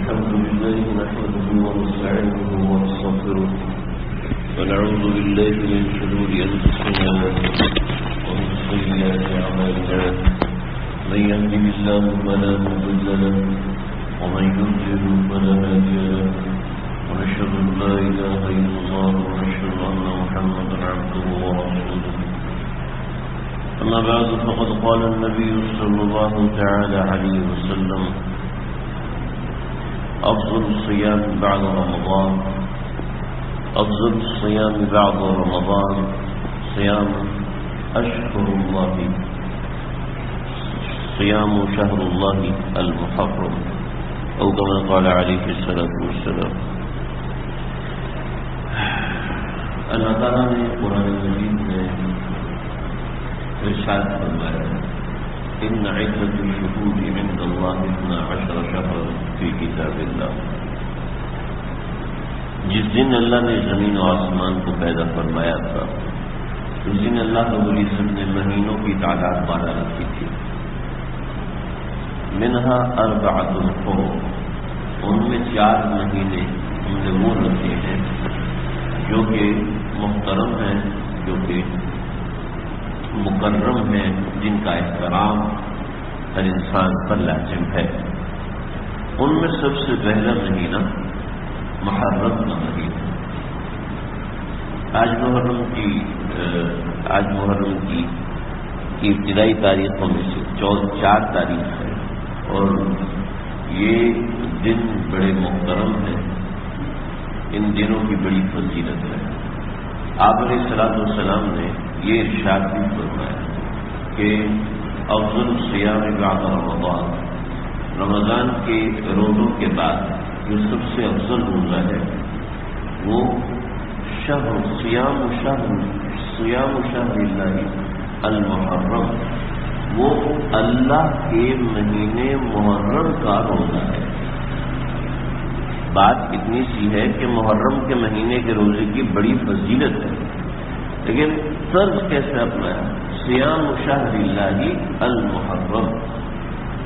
الحمد لله نحمده ونستعينه ونستغفره ونعوذ بالله من شرور أنفسنا ومن سيئات أعمالنا من يهده الله فلا مضل له ومن يضلل فلا هادي له ونشهد أن لا إله إلا الله ونشهد أن محمدا عبده ورسوله أما بعد فقد قال النبي صلى الله تعالى عليه وسلم أفضل الصيام بعد رمضان أفضل الصيام بعد رمضان صيام أشهر الله صيام شهر الله المحرم أو كما قال عليه الصلاة والسلام. اللہ تعالیٰ نے قرآن مجید میں ارشاد فرمایا ان عدة الشهور عند الله 12 شهرا في كتاب الله. جس دن اللہ نے زمین و آسمان کو پیدا فرمایا تھا اس دن اللہ رب العزت نے مہینوں کی تعداد 12 رکھی تھی. منہا 4 حرم، ان میں 4 مہینے ہم نے وہ رکھے ہیں جو کہ محترم ہیں، جو کہ مکرم ہیں، جن کا احترام ہر انسان پر لازم ہے. ان میں سب سے پہلا مہینہ محرم کا مہینہ. آج محرم کی ابتدائی تاریخوں میں سے 4 تاریخ ہے اور یہ دن بڑے محترم ہیں. ان دنوں کی بڑی فضیلت ہے. آپ علیہ الصلوۃ والسلام نے یہ ارشاد بھی فرمایا کہ افضل الصیام بعد رمضان، رمضان کے روزوں کے بعد جو سب سے افضل روزہ ہے وہ صیام شہر اللہ المحرم، وہ اللہ کے مہینے محرم کا روزہ ہے. بات اتنی سی ہے کہ محرم کے مہینے کے روزے کی بڑی فضیلت ہے، لیکن طرز کیسے اپنایا؟ صیام شہر اللہ المحرم،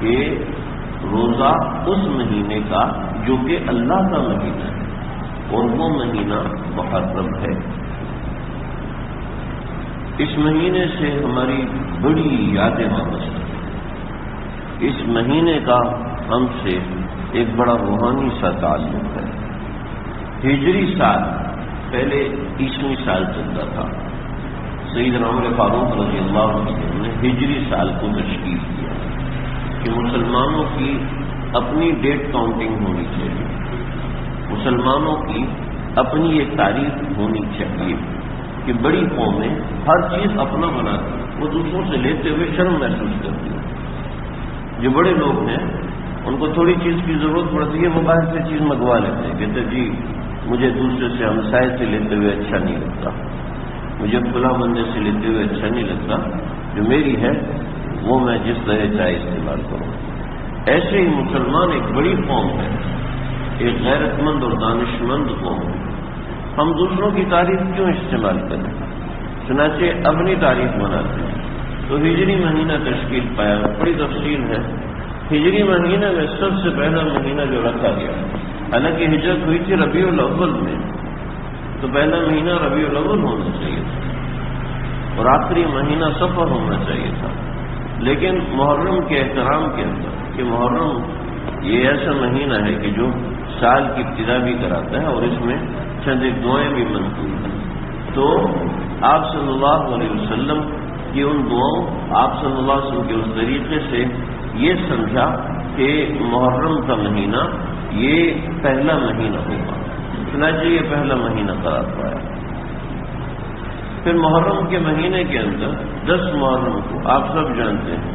کہ روزہ اس مہینے کا جو کہ اللہ کا مہینہ ہے اور وہ مہینہ محرم ہے. اس مہینے سے ہماری بڑی یادیں وابستہ ہیں. اس مہینے کا ہم سے ایک بڑا روحانی سا تعلق ہے. ہجری سال پہلے عیسوی سال چلتا تھا. سیدنا عمر فاروق رضی اللہ عنہ نے ہجری سال کو تشکیل کیا کہ مسلمانوں کی اپنی ڈیٹ کاؤنٹنگ ہونی چاہیے، مسلمانوں کی اپنی ایک تاریخ ہونی چاہیے کہ بڑی قومیں ہر چیز اپنا بناتی ہیں، وہ دوسروں سے لیتے ہوئے شرم محسوس کرتی ہیں. جو بڑے لوگ ہیں ان کو تھوڑی چیز کی ضرورت پڑتی ہے، وہ باہر سے چیز منگوا لیتے ہیں، کہتے جی مجھے دوسرے سے ہمسائے سے لیتے ہوئے اچھا نہیں لگتا، مجھے فلاں بندے سے لیتے ہوئے اچھا نہیں لگتا، جو میری ہے وہ میں جس طرح چاہے استعمال کروں. ایسے ہی مسلمان ایک بڑی قوم ہے، ایک غیرت مند اور دانش مند قوم ہے. ہم دوسروں کی تاریخ کیوں استعمال کریں؟ چنانچہ اپنی تاریخ بناتے ہیں. تو ہجری مہینہ تشکیل پایا. بڑی تفصیل ہے. ہجری مہینہ میں سب سے پہلا مہینہ جو رکھا گیا، حالانکہ ہجرت ہوئی تھی ربیع الاول میں، تو پہلا مہینہ ربیع الاول ہونا چاہیے تھا اور آخری مہینہ صفر ہونا چاہیے تھا. لیکن محرم کے احترام کے اندر کہ محرم یہ ایسا مہینہ ہے کہ جو سال کی ابتدا بھی کراتا ہے اور اس میں چند ایک دعائیں بھی منظور ہیں. تو آپ صلی اللہ علیہ وسلم کی ان دعاؤں، آپ صلی اللہ علیہ وسلم کے اس طریقے سے یہ سمجھا کہ محرم کا مہینہ یہ پہلا مہینہ ہوگا، چنانچہ یہ پہلا مہینہ قرار پایا. پھر محرم کے مہینے کے اندر 10 محرم کو آپ سب جانتے ہیں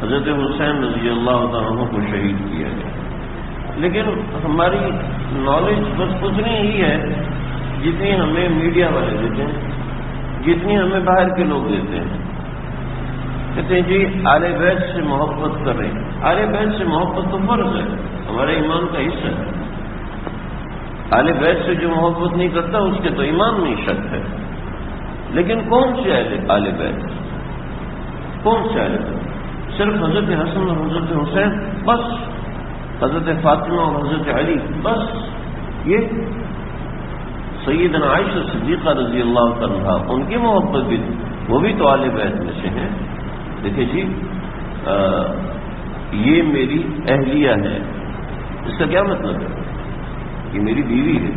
حضرت حسین رضی اللہ عنہ کو شہید کیا گیا. لیکن ہماری نالج بس اتنی ہی ہے جتنی ہمیں میڈیا والے دیتے ہیں، جتنی ہمیں باہر کے لوگ دیتے ہیں. کہتے ہیں جی آل بیت سے محبت کریں. آل بیت سے محبت تو فرض ہے، ہمارے ایمان کا حصہ ہے. آل بیت سے جو محبت نہیں کرتا اس کے تو ایمان میں شک ہے. لیکن کون سے آل بیت؟ کون سے آل بیت؟ صرف حضرت حسن اور حضرت حسین بس؟ حضرت فاطمہ اور حضرت علی، بس یہ سیدنا عائشہ صدیقہ رضی اللہ عنہا ان کی محبت بھی، وہ بھی تو آل بیت میں سے ہیں۔ دیکھیں جی، یہ میری اہلیہ ہے، اس کا کیا مطلب ہے؟ یہ میری بیوی ہے،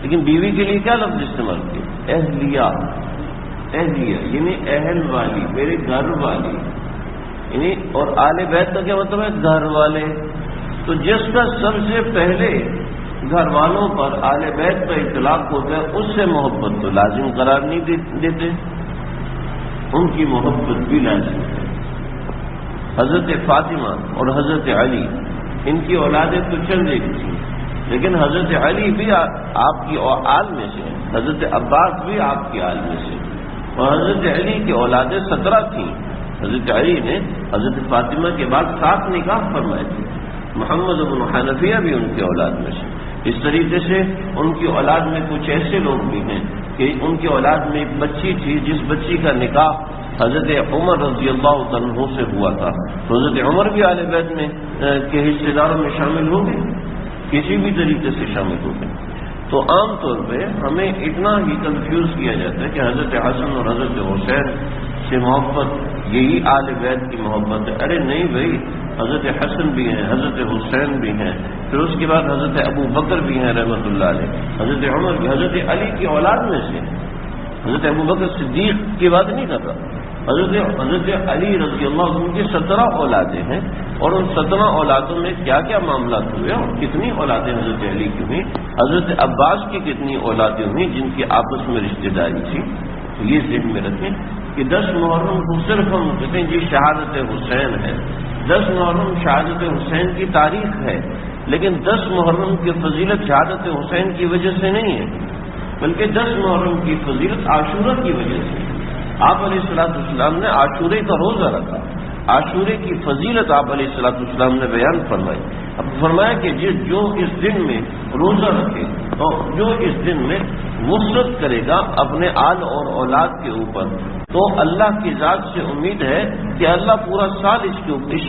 لیکن بیوی کے لیے کیا لفظ استعمال کیا؟ اہلیہ، اہلیہ یعنی اہل والی، میرے گھر والی، یعنی اور آل بیت کا کیا مطلب ہے؟ گھر والے۔ تو جس کا سب سے پہلے گھر والوں پر آل بیت کا اطلاق ہوتا ہے، اس سے محبت تو لازم قرار نہیں دیتے، ان کی محبت بھی لازم ہے۔ حضرت فاطمہ اور حضرت علی ان کی اولادیں تو چند ایک تھیں، لیکن حضرت علی بھی آپ کی آل میں سے، حضرت عباس بھی آپ کی آل میں سے، اور حضرت علی کی اولادیں 17 تھیں۔ حضرت علی نے حضرت فاطمہ کے بعد 7 نکاح فرمائے تھے، محمد بن حنفیہ بھی ان کی اولاد میں سے۔ اس طریقے سے ان کی اولاد میں کچھ ایسے لوگ بھی ہیں کہ ان کی اولاد میں ایک بچی تھی جس بچی کا نکاح حضرت عمر رضی اللہ عنہ سے ہوا تھا، تو حضرت عمر بھی آل بیت میں کے حصے داروں میں شامل ہو گئے، کسی بھی طریقے سے شامل ہو گئے۔ تو عام طور پہ ہمیں اتنا ہی کنفیوز کیا جاتا ہے کہ حضرت حسن اور حضرت حسین سے محبت یہی آل بیت کی محبت ہے۔ ارے نہیں بھائی، حضرت حسن بھی ہیں، حضرت حسین بھی ہیں، پھر اس کے بعد حضرت ابو بکر بھی ہیں رحمۃ اللہ علیہ، حضرت عمر بھی، حضرت علی کی اولاد میں سے، حضرت ابو بکر صدیق کی بات نہیں کر رہا، حضرت علی رضی اللہ عنہ کی 17 اولادیں ہیں، اور ان 17 اولادوں میں کیا کیا معاملات ہوئے اور کتنی اولادیں حضرت علی کی ہوئیں، حضرت عباس کی کتنی اولادیں ہوئیں جن کی آپس میں رشتہ داری تھی۔ تو یہ ذہن میں رکھیں کہ 10 محرم کو صرف ہم کہتے ہیں جی شہادت حسین ہے، 10 محرم شہادت حسین کی تاریخ ہے، لیکن 10 محرم کی فضیلت شہادت حسین کی وجہ سے نہیں ہے، بلکہ 10 محرم کی فضیلت عاشورہ کی وجہ سے۔ آپ علیہ السلام نے عاشورے کا روزہ رکھا، عاشورے کی فضیلت آپ علیہ السلام نے بیان فرمائی۔ اب فرمایا کہ جو اس دن میں روزہ رکھے اور جو اس دن میں وسعت کرے گا اپنے آل اور اولاد کے اوپر، تو اللہ کی ذات سے امید ہے کہ اللہ پورا سال اس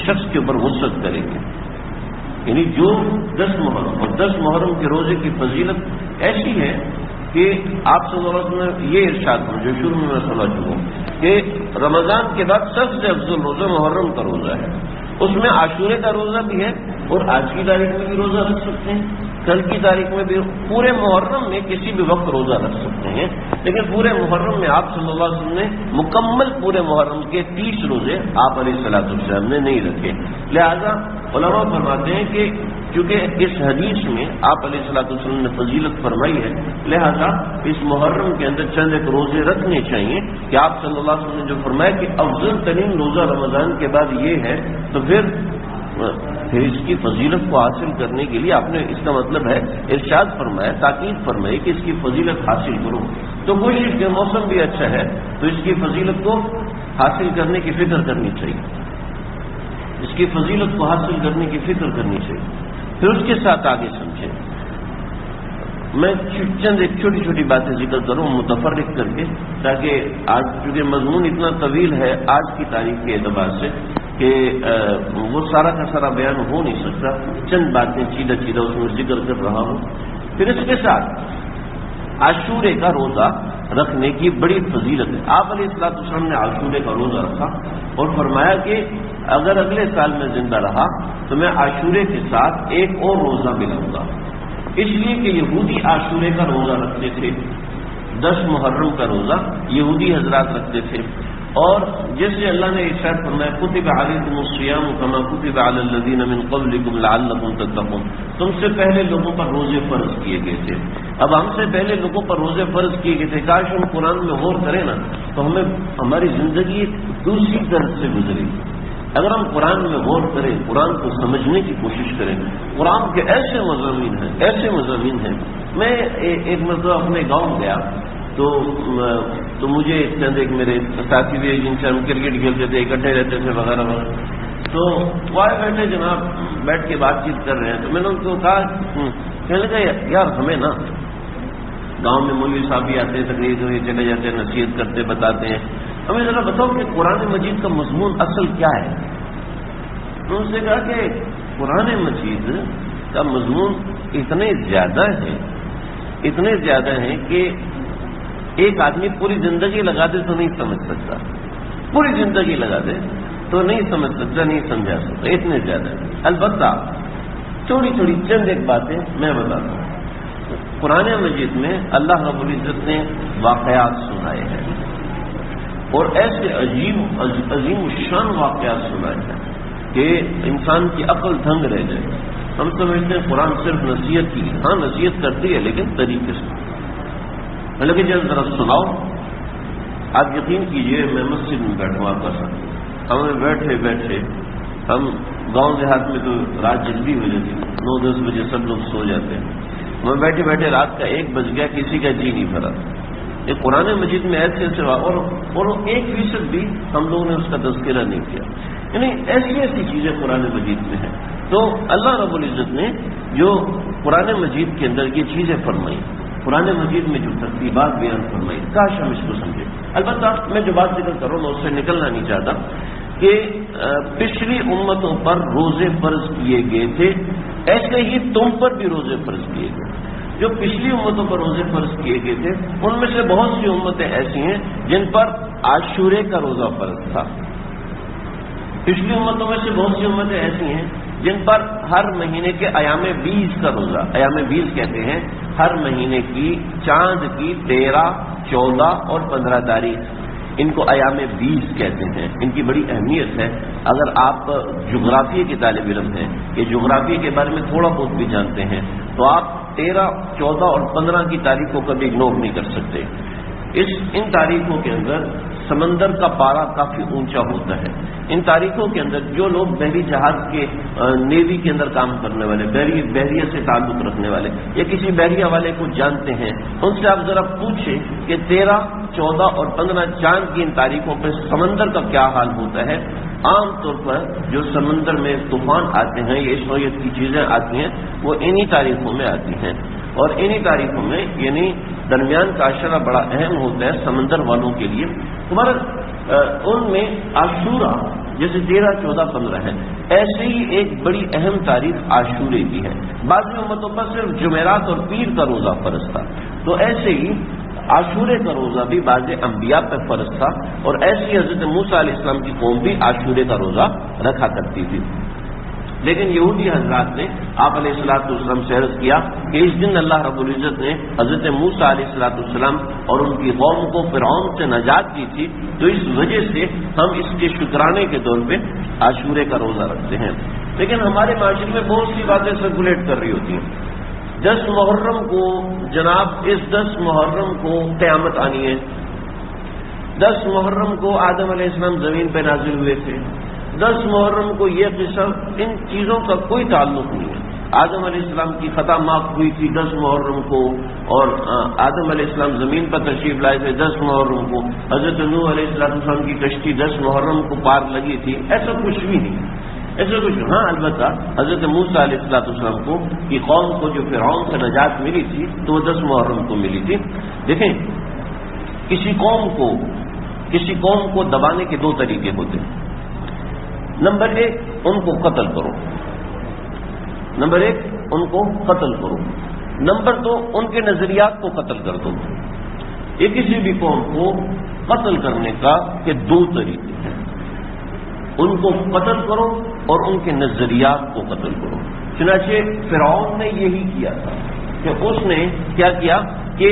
شخص کے اوپر وسعت کرے گا۔ یعنی جو 10 محرم اور 10 محرم کے روزے کی فضیلت ایسی ہے کہ آپ صلی اللہ علیہ وسلم نے یہ ارشاد کرو جو شروع میں سمجھ چکا ہوں کہ رمضان کے بعد سب سے افضل روزہ محرم کا روزہ ہے، اس میں عاشورے کا روزہ بھی ہے، اور آج کی تاریخ میں بھی روزہ رکھ سکتے ہیں، کل کی تاریخ میں بھی، پورے محرم میں کسی بھی وقت روزہ رکھ سکتے ہیں، لیکن پورے محرم میں آپ صلی اللہ علیہ وسلم نے مکمل پورے محرم کے 30 روزے آپ علیہ السلام نے نہیں رکھے۔ لہذا علماء فرماتے ہیں کہ چونکہ اس حدیث میں آپ علیہ السلام نے فضیلت فرمائی ہے، لہذا اس محرم کے اندر چند ایک روزے رکھنے چاہیے کہ آپ صلی اللہ علیہ وسلم نے جو فرمایا کہ افضل ترین روزہ رمضان کے بعد یہ ہے، تو پھر اس کی فضیلت کو حاصل کرنے کے لیے آپ نے اس کا مطلب ہے ارشاد فرمایا، تاکید فرمائی کہ اس کی فضیلت حاصل کرو، تو کوشش کے موسم بھی اچھا ہے تو اس کی فضیلت کو حاصل کرنے کی فکر کرنی چاہیے، اس کی فضیلت کو حاصل کرنے کی فکر کرنی چاہیے۔ پھر اس کے ساتھ آگے سمجھیں، میں چند ایک چھوٹی چھوٹی باتیں ذکر کروں متفرق کر کے، تاکہ آج چونکہ مضمون اتنا طویل ہے آج کی تاریخ کے اعتبار سے کہ وہ سارا کا سارا بیان ہو نہیں سکتا، چند باتیں سیدھا اس میں ذکر کر رہا ہوں۔ پھر اس کے ساتھ عاشورے کا روزہ رکھنے کی بڑی فضیلت ہے۔ آپ علیہ السلام نے عاشورے کا روزہ رکھا اور فرمایا کہ اگر اگلے سال میں زندہ رہا تو میں عاشورے کے ساتھ ایک اور روزہ بھی رکھوں گا، اس لیے کہ یہودی عاشورے کا روزہ رکھتے تھے، 10 محرم کا روزہ یہودی حضرات رکھتے تھے، اور جیسے اللہ نے ارشاد فرمایا کتب علیکم الصیام کما کتب علی الذین من قبلکم لعلکم تتقون، تم سے پہلے لوگوں پر روزے فرض کیے گئے تھے۔ اب ہم سے پہلے لوگوں پر روزے فرض کیے گئے تھے، کاش ہم قرآن میں غور کریں نا تو ہمیں ہماری زندگی دوسری طرف سے گزری۔ اگر ہم قرآن میں غور کریں، قرآن کو سمجھنے کی کوشش کریں، قرآن کے ایسے مضامین ہیں۔ میں ایک مرتبہ اپنے گاؤں گیا تو مجھے چند ایک میرے ساتھی بھی جن سے ہم کرکٹ کھیلتے تھے، اکٹھے رہتے تھے وغیرہ وغیرہ، تو وہ آئے بیٹھے جناب بیٹھ کے بات چیت کر رہے ہیں، تو میں نے ان کو کہا کہنے لگا یار ہمیں نا گاؤں میں مولوی صاحب بھی آتے ہیں، تقریر ہوئے چلے جاتے ہیں، نصیحت کرتے بتاتے ہیں، ہمیں ذرا بتاؤ کہ قرآن مجید کا مضمون اصل کیا ہے؟ تو اس نے کہا کہ قرآن مجید کا مضمون اتنے زیادہ ہیں کہ ایک آدمی پوری زندگی لگا دے تو نہیں سمجھ سکتا، پوری زندگی لگا دے تو نہیں سمجھ سکتا، نہیں سمجھا سکتا، اتنے زیادہ ہیں۔ البتہ چھوٹی چھوٹی چند ایک باتیں میں بتاتا ہوں۔ قرآن مجید میں اللہ رب العزت نے واقعات سنائے ہیں اور ایسے عظیم الشان واقعات سنائے ہیں کہ انسان کی عقل دھنگ رہ جائے۔ ہم سمجھتے ہیں قرآن صرف نصیحت کی، ہاں نصیحت کرتی ہے لیکن طریقے سے، لیکن جب ذرا سناؤ، آپ یقین کیجئے میں مسجد میں بیٹھوں آپ کا ساتھ، ہمیں بیٹھے ہم گاؤں دیہات میں تو رات جلدی ہو جاتی، 9-10 بجے سب لوگ سو جاتے ہیں، ہمیں بیٹھے رات کا 1 بج گیا، کسی کا جی نہیں بھرا۔ یہ قرآن مجید میں ایسے اور 1% بھی ہم لوگوں نے اس کا تذکرہ نہیں کیا، یعنی ایسی چیزیں قرآن مجید میں ہیں۔ تو اللہ رب العزت نے جو قرآن مجید کے اندر یہ چیزیں فرمائی، قرآن مجید میں جو ترتیبات بیان فرمائی، کاش ہم اس کو سمجھیں۔ البتہ میں جو بات ذکر کر رہا ہوں میں اس سے نکلنا نہیں چاہتا کہ پچھلی امتوں پر روزے فرض کیے گئے تھے، ایسے ہی تم پر بھی روزے فرض کیے گئے۔ جو پچھلی امتوں پر روزے فرض کیے گئے تھے ان میں سے بہت سی امتیں ایسی ہیں جن پر عاشورے کا روزہ فرض تھا۔ پچھلی امتوں میں سے بہت سی امتیں ایسی ہیں جن پر ہر مہینے کے ایام 20 کا روزہ، ایام 20 کہتے ہیں ہر مہینے کی چاند کی 13، 14 اور 15 تاریخ، ان کو ایام 20 کہتے ہیں۔ ان کی بڑی اہمیت ہے۔ اگر آپ جغرافیہ کے طالب علم ہیں، یہ جغرافیہ کے بارے میں تھوڑا بہت بھی جانتے ہیں، تو آپ 13، 14 اور 15 کی تاریخ کو کبھی اگنور نہیں کر سکتے۔ ان تاریخوں کے اندر سمندر کا پارا کافی اونچا ہوتا ہے۔ ان تاریخوں کے اندر جو لوگ بحری جہاز کے نیوی کے اندر کام کرنے والے، بحریہ سے تعلق رکھنے والے یا کسی بحریہ والے کو جانتے ہیں، ان سے آپ ذرا پوچھیں کہ 13، 14 اور 15 چاند کی ان تاریخوں پہ سمندر کا کیا حال ہوتا ہے۔ عام طور پر جو سمندر میں طوفان آتے ہیں یا اس نوعیت کی چیزیں آتی ہیں وہ انہی تاریخوں میں آتی ہیں، اور انہی تاریخوں میں یعنی درمیان کا عشرہ بڑا اہم ہوتا ہے سمندر والوں کے لیے۔ تمہارا ان میں عاشورہ جیسے 13، 14، 15 ہے، ایسے ہی ایک بڑی اہم تاریخ عاشورے کی ہے۔ بعض امتوں پر صرف جمعرات اور پیر کا روزہ فرض تھا، تو ایسے ہی عاشورے کا روزہ بھی بعض انبیاء پر فرض تھا، اور ایسی حضرت موسیٰ علیہ السلام کی قوم بھی عاشورے کا روزہ رکھا کرتی تھی۔ لیکن یہودی حضرات نے آپ علیہ السلام سے عرض کیا کہ اس دن اللہ رب العزت نے حضرت موسیٰ علیہ السلام اور ان کی قوم کو فرعون سے نجات دی تھی، تو اس وجہ سے ہم اس کے شکرانے کے طور پہ عاشورے کا روزہ رکھتے ہیں۔ لیکن ہمارے معاشرے میں بہت سی باتیں سرکولیٹ کر رہی ہوتی ہیں۔ 10 محرم کو جناب اس 10 محرم کو قیامت آنی ہے، 10 محرم کو آدم علیہ السلام زمین پہ نازل ہوئے تھے، 10 محرم کو یہ قصہ، ان چیزوں کا کوئی تعلق نہیں ہے۔ آدم علیہ السلام کی خطا معاف ہوئی تھی 10 محرم کو، اور آدم علیہ السلام زمین پر تشریف لائے تھے 10 محرم کو، حضرت نوح علیہ السلام کی کشتی 10 محرم کو پار لگی تھی، ایسا کچھ بھی نہیں، ایسا کچھ۔ ہاں البتہ حضرت موسیٰ علیہ السلام کو کی قوم کو جو فرعون سے نجات ملی تھی تو وہ 10 محرم کو ملی تھی۔ دیکھیں کسی قوم کو دبانے کے 2 طریقے ہوتے ہیں۔ نمبر 1 ان کو قتل کرو، نمبر 1 ان کو قتل کرو، نمبر 2 ان کے نظریات کو قتل کر دو۔ یہ کسی بھی قوم کو قتل کرنے کا کہ 2 طریقے ہیں، ان کو قتل کرو اور ان کے نظریات کو قتل کرو۔ چنانچہ فرعون نے یہی کیا تھا کہ اس نے کیا کیا کہ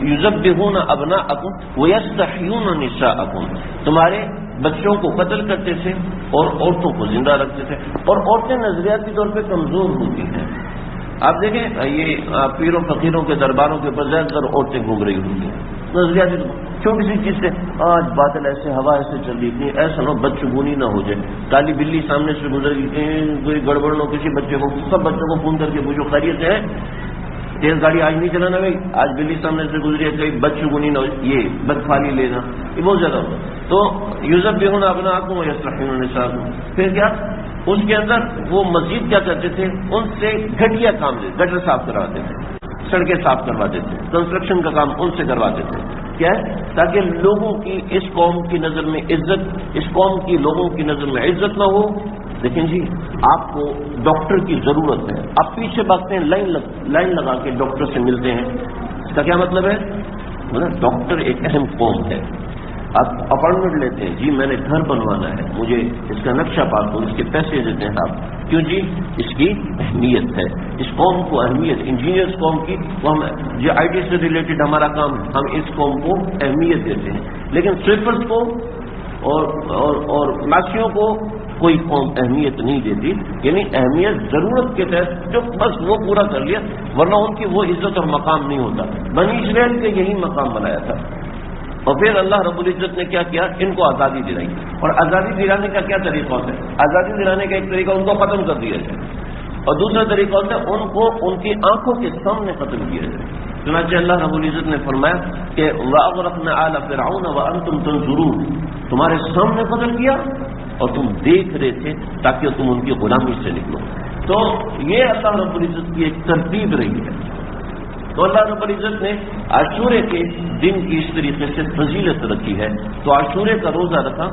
یذبحون ابناءکم ویستحیون نساءکم، تمہارے بچوں کو قتل کرتے تھے اور عورتوں کو زندہ رکھتے تھے، اور عورتیں نظریاتی طور پہ کمزور ہوتی ہیں۔ آپ دیکھیں یہ پیروں فقیروں کے درباروں کے اوپر زیادہ تر عورتیں گھوم رہی ہوتی ہیں، نظریاتی چھوٹی سی چیز سے آج بادل ایسے ہوا ایسے چل رہی تھی، ایسا نہ بدشگونی نہ ہو جائے، کالی بلی سامنے سے گزر گئی، کوئی گڑبڑ نہ، کسی بچے کو، سب بچوں کو فون کر کے پوچھو خیریت ہے، تیز گاڑی آج نہیں چلانا بھائی، آج بلی سامنے سے گزری ہے، کہیں بدشگونی نہ ہو، یہ بدفالی لینا، یہ بہت زیادہ ہوتا ہے۔ تو یذبحون ابناءکم ویستحیون نساءکم، پھر کیا اس کے اندر وہ مزید کیا کرتے تھے، ان سے گھٹیا کام لے، گٹر صاف کرواتے تھے، سڑکیں صاف کرواتے تھے، کنسٹرکشن کا کام ان سے کرواتے تھے، کیا ہے تاکہ لوگوں کی اس قوم کی نظر میں عزت، اس قوم کی لوگوں کی نظر میں عزت نہ ہو۔ لیکن جی آپ کو ڈاکٹر کی ضرورت ہے، آپ پیچھے بھاگتے ہیں، لائن لگا کے ڈاکٹر سے ملتے ہیں. اس کا کیا مطلب ہے؟ ڈاکٹر ایک اہم قوم ہے. آپ اپائنٹمنٹ لیتے ہیں، جی میں نے گھر بنوانا ہے، مجھے اس کا نقشہ پاس ہو، اس کے پیسے دیتے ہیں آپ. کیوں جی؟ اس کی اہمیت ہے، اس قوم کو اہمیت، انجینئرس قوم کی، وہ ہم جو آئی ٹی سے ریلیٹڈ ہمارا کام ہے، ہم اس قوم کو اہمیت دیتے ہیں. لیکن سویپرز کو اور ماسیوں کو کوئی قوم اہمیت نہیں دیتی. یعنی اہمیت ضرورت کے تحت جو بس وہ پورا کر لیا، ورنہ ان کی وہ عزت اور مقام نہیں ہوتا. بنی اسرائیل کے یہی مقام بنایا تھا. اور پھر اللہ رب العزت نے کیا کیا؟ ان کو آزادی دلائی. اور آزادی دلانے کا کیا طریقہ ہوتا ہے؟ آزادی دلانے کا ایک طریقہ ان کو ختم کر دیا جائے، اور دوسرا طریقہ ہوتا ہے ان کو ان کی آنکھوں کے سامنے ختم کیا جائے. چنانچہ اللہ رب العزت نے فرمایا کہ وَأَغْرَقْنَا آلَ فِرْعَوْنَ وَأَنْتُمْ تَنْظُرُونَ، تمہارے سامنے قتل کیا اور تم دیکھ رہے تھے تاکہ تم ان کی غلامی سے نکلو. تو یہ اللہ رب العزت کی ایک ترتیب رہی ہے. تو اللہ رب العزت نے عاشورے کے دن کی اس طریقے سے فضیلت رکھی ہے. تو عاشورے کا روزہ رکھا.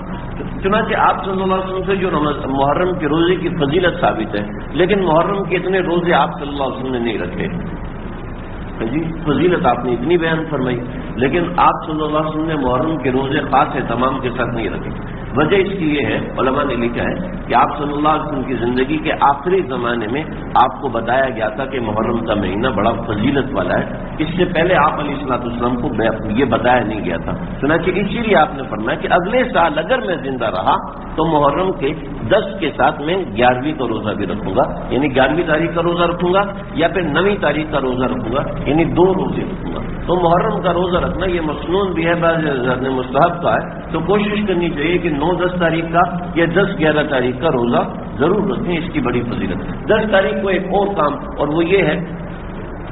چنانچہ آپ صلی اللہ علیہ وسلم سے جو محرم کے روزے کی فضیلت ثابت ہے، لیکن محرم کے اتنے روزے آپ صلی اللہ علیہ وسلم نے نہیں رکھے. جی فضیلت آپ نے اتنی بیان فرمائی، لیکن آپ صلی اللہ علیہ وسلم نے محرم کے روزے خاص اہتمام کے ساتھ نہیں رکھے. وجہ اس کی یہ ہے، علماء نے لکھا ہے کہ آپ صلی اللہ علیہ وسلم کی زندگی کے آخری زمانے میں آپ کو بتایا گیا تھا کہ محرم کا مہینہ بڑا فضیلت والا ہے. اس سے پہلے آپ علیہ الصلوۃ والسلام کو یہ بتایا نہیں گیا تھا. چنانچہ اسی لیے آپ نے فرمایا کہ اگلے سال اگر میں زندہ رہا تو محرم کے 10 کے ساتھ میں 11ویں کا روزہ بھی رکھوں گا، یعنی 11ویں تاریخ کا روزہ رکھوں گا یا پھر 9ویں تاریخ کا روزہ رکھوں گا، یعنی 2 روزے رکھوں گا. تو محرم کا روزہ رکھنا یہ مسنون بھی ہے، بعض حضرات نے مستحب کا ہے. تو کوشش کرنی چاہیے کہ 9-10 تاریخ کا یا 10-11 تاریخ کا روزہ ضرور رکھیں. اس کی بڑی فضیلت. 10 تاریخ کو ایک اور کام، اور وہ یہ ہے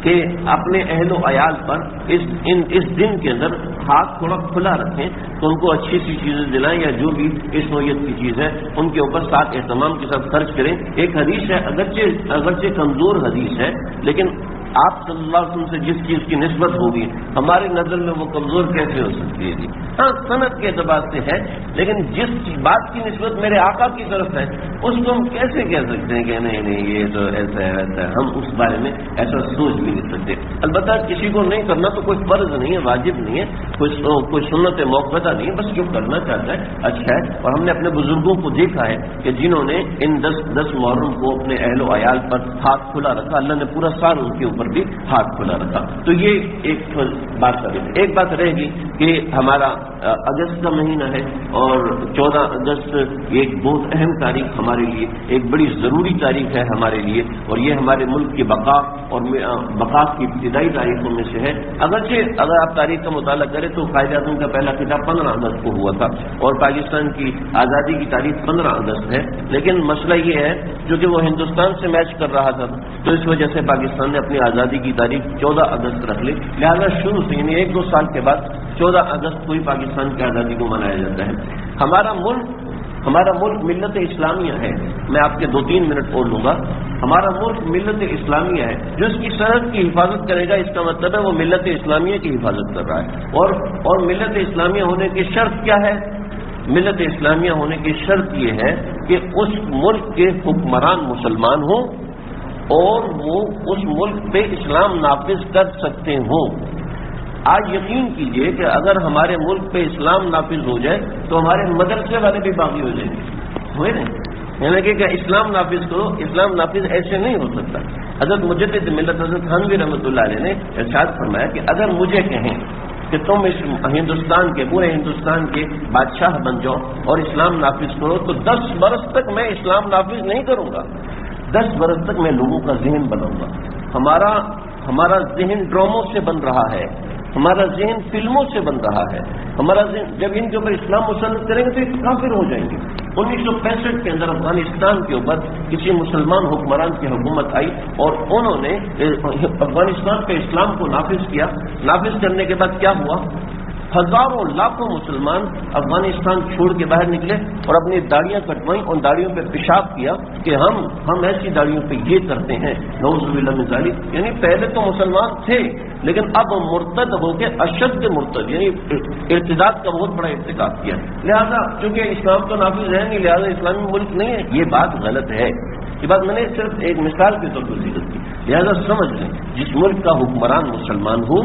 کہ اپنے اہل و عیال پر اس دن کے اندر ہاتھ تھوڑا کھلا رکھیں، تو ان کو اچھی سی چیزیں دلائیں یا جو بھی اس نوعیت کی چیز ہے ان کے اوپر ساتھ اہتمام کے ساتھ خرچ کریں. ایک حدیث ہے، اگرچہ کمزور حدیث ہے، لیکن آپ صلی اللہ علیہ وسلم سے جس چیز کی نسبت ہوگی ہماری نظر میں وہ کمزور کیسے ہو سکتی ہے؟ جی ہاں صنعت کے اعتبار سے ہے، لیکن جس بات کی نسبت میرے آقا کی طرف ہے اس کو ہم کیسے کہہ سکتے ہیں کہ نہیں یہ تو ایسا ہے ویسا ہے؟ ہم اس بارے میں ایسا سوچ بھی نہیں سکتے. البتہ کسی کو نہیں کرنا تو کوئی فرض نہیں ہے، واجب نہیں ہے، کوئی سنت موقعہ نہیں ہے، بس جو کرنا چاہتا ہے اچھا ہے. اور ہم نے اپنے بزرگوں کو دیکھا ہے کہ جنہوں نے ان 10 محرم کو اپنے اہل و عیال پر ہاتھ کھلا رکھا، اللہ نے پورا سال ان کے اوپر بھی ہاتھ کھلا رکھا. تو یہ ایک بات کریں. ایک بات رہے گی کہ ہمارا اگست کا مہینہ ہے اور 14 اگست ایک بہت اہم تاریخ ہمارے لیے، ایک بڑی ضروری تاریخ ہے ہمارے لیے، اور یہ ہمارے ملک کی بقا اور بقا کی ابتدائی تاریخوں میں سے ہے. اگرچہ اگر آپ تاریخ کا مطالعہ کریں تو قائد اعظم کا پہلا خطاب 15 اگست کو ہوا تھا اور پاکستان کی آزادی کی تاریخ 15 اگست ہے. لیکن مسئلہ یہ ہے جو کہ وہ ہندوستان سے میچ کر رہا تھا، تو اس وجہ سے پاکستان نے اپنی آزادی کی تاریخ 14 اگست رکھ لی. لہذا شروع سے یعنی 1-2 سال کے بعد 14 اگست کو ہی پاکستان کی آزادی کو منایا جاتا ہے. ہمارا ملک ملت اسلامیہ ہے. میں آپ کے 2-3 منٹ اور لوں گا. ہمارا ملک ملت اسلامیہ ہے. جو اس کی سرحد کی حفاظت کرے گا اس کا مطلب ہے وہ ملت اسلامیہ کی حفاظت کر رہا ہے. اور ملت اسلامیہ ہونے کی شرط کیا ہے؟ ملت اسلامیہ ہونے کی شرط یہ ہے کہ اس ملک کے حکمران مسلمان ہوں اور وہ اس ملک پہ اسلام نافذ کر سکتے ہوں. آج یقین کیجئے کہ اگر ہمارے ملک پہ اسلام نافذ ہو جائے تو ہمارے مدرسے والے بھی باغی ہو جائیں گے. ہوئے نہیں؟ یعنی کہ اسلام نافذ کرو، اسلام نافذ ایسے نہیں ہو سکتا. حضرت مجدد ملت حضرت تھانوی رحمۃ اللہ علیہ نے ارشاد فرمایا کہ اگر مجھے کہیں کہ تم اس ہندوستان کے پورے ہندوستان کے بادشاہ بن جاؤ اور اسلام نافذ کرو تو 10 برس تک میں اسلام نافذ نہیں کروں گا. 10 برس تک میں لوگوں کا ذہن بناؤں گا. ہمارا ذہن ڈراموں سے بن رہا ہے، ہمارا ذہن فلموں سے بن رہا ہے. ہمارا ذہن جب ان کے اوپر اسلام مسلط کریں گے تو یہ کافر ہو جائیں گے. 1965 کے اندر افغانستان کے اوپر کسی مسلمان حکمران کی حکومت آئی اور انہوں نے افغانستان پہ اسلام کو نافذ کیا. نافذ کرنے کے بعد کیا ہوا؟ ہزاروں لاکھوں مسلمان افغانستان چھوڑ کے باہر نکلے اور اپنی داڑیاں کٹوائیں، ان داڑیوں پہ پیشاب کیا کہ ہم ایسی داڑیوں پہ یہ کرتے ہیں. نعوذ باللہ من ذالک. یعنی پہلے تو مسلمان تھے لیکن اب مرتد ہو کے اشد مرتد، یعنی ارتداد کا بہت بڑا ارتکاب کیا. لہذا چونکہ اسلام تو نافذ ہے نہیں، لہذا اسلامی ملک نہیں ہے. یہ بات غلط ہے. یہ بات میں نے صرف ایک مثال کے طور پر ذکر کی. لہذا سمجھ لیں جس ملک کا حکمران مسلمان ہو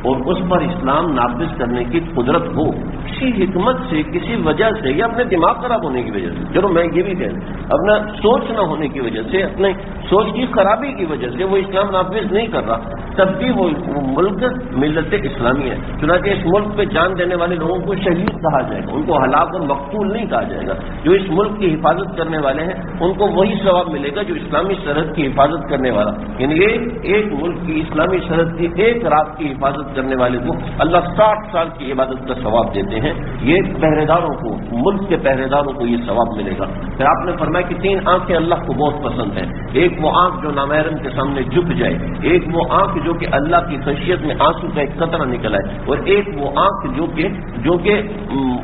اور اس پر اسلام نافذ کرنے کی قدرت ہو، کسی حکمت سے کسی وجہ سے یا اپنے دماغ خراب ہونے کی وجہ سے، چلو میں یہ بھی کہہ اپنا سوچ نہ ہونے کی وجہ سے، اپنے سوچ کی خرابی کی وجہ سے وہ اسلام نافذ نہیں کر رہا، تب بھی وہ ملک ملت اسلامی ہے. چنانچہ اس ملک پہ جان دینے والے لوگوں کو شہید کہا جائے گا، ان کو ہلاک اور مقتول نہیں کہا جائے گا. جو اس ملک کی حفاظت کرنے والے ہیں ان کو وہی ثواب ملے گا جو اسلامی سرحد کی حفاظت کرنے والا. یعنی یہ ایک ملک کی اسلامی سرحد کی ایک رات کی حفاظت کرنے والے کو اللہ 60 سال کی عبادت کا ثواب دیتے ہیں. یہ پہرے داروں کو، ملک کے پہرے داروں کو یہ ثواب ملے گا. پھر آپ نے فرمایا کہ 3 آنکھیں اللہ کو بہت پسند ہیں. ایک وہ آنکھ جو نامحرم کے سامنے جھک جائے، ایک وہ آنکھ جو کہ اللہ کی خشیت میں آنسو کا ایک قطرہ نکل آئے، اور ایک وہ آنکھ جو کہ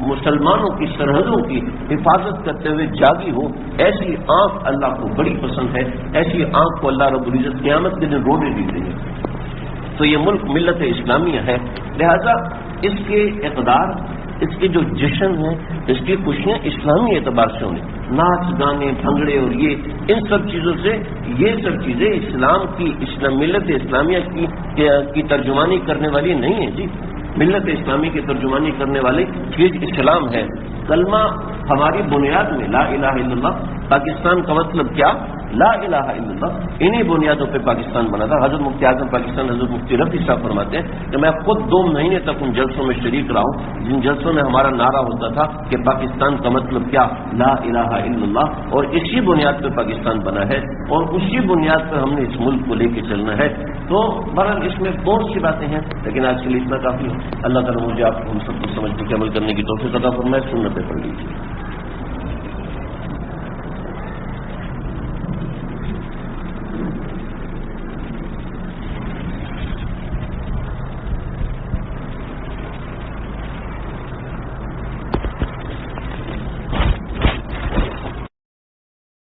مسلمانوں کی سرحدوں کی حفاظت کرتے ہوئے جاگی ہو. ایسی آنکھ اللہ کو بڑی پسند ہے. ایسی آنکھ کو اللہ رب العزت قیامت کے دن رونے دی گئی ہے. تو یہ ملک ملت اسلامیہ ہے. لہذا اس کے اقدار، اس کے جو جشن ہیں، اس کی خوشیاں اسلامی اعتبار سے ہونے، ناچ گانے بھنگڑے اور یہ ان سب چیزوں سے، یہ سب چیزیں اسلام کی ملت اسلامیہ کی ترجمانی کرنے والی نہیں ہیں. جی ملت اسلامی کی ترجمانی کرنے والی چیز اسلام ہے. کلمہ ہماری بنیاد میں لا الہ الا اللہ، پاکستان کا مطلب کیا؟ لا الہ الا اللہ. انہی بنیادوں پہ پاکستان بنا تھا. حضرت مفتی اعظم پاکستان حضرت مفتی رفیع صاحب فرماتے ہیں کہ میں خود 2 مہینے تک ان جلسوں میں شریک رہا ہوں جن جلسوں میں ہمارا نعرہ ہوتا تھا کہ پاکستان کا مطلب کیا؟ لا الہ الا اللہ. اور اسی بنیاد پہ پاکستان بنا ہے اور اسی بنیاد پر ہم نے اس ملک کو لے کے چلنا ہے. تو بہرحال اس میں بہت سی باتیں ہیں، لیکن آج کے لیے اتنا کافی ہے. اللہ تعالیٰ مجھے آپ ہم سب کو سمجھنے کے عمل کرنے کی توفیق عطا فرمائے. سنتیں پڑھ لیجیے.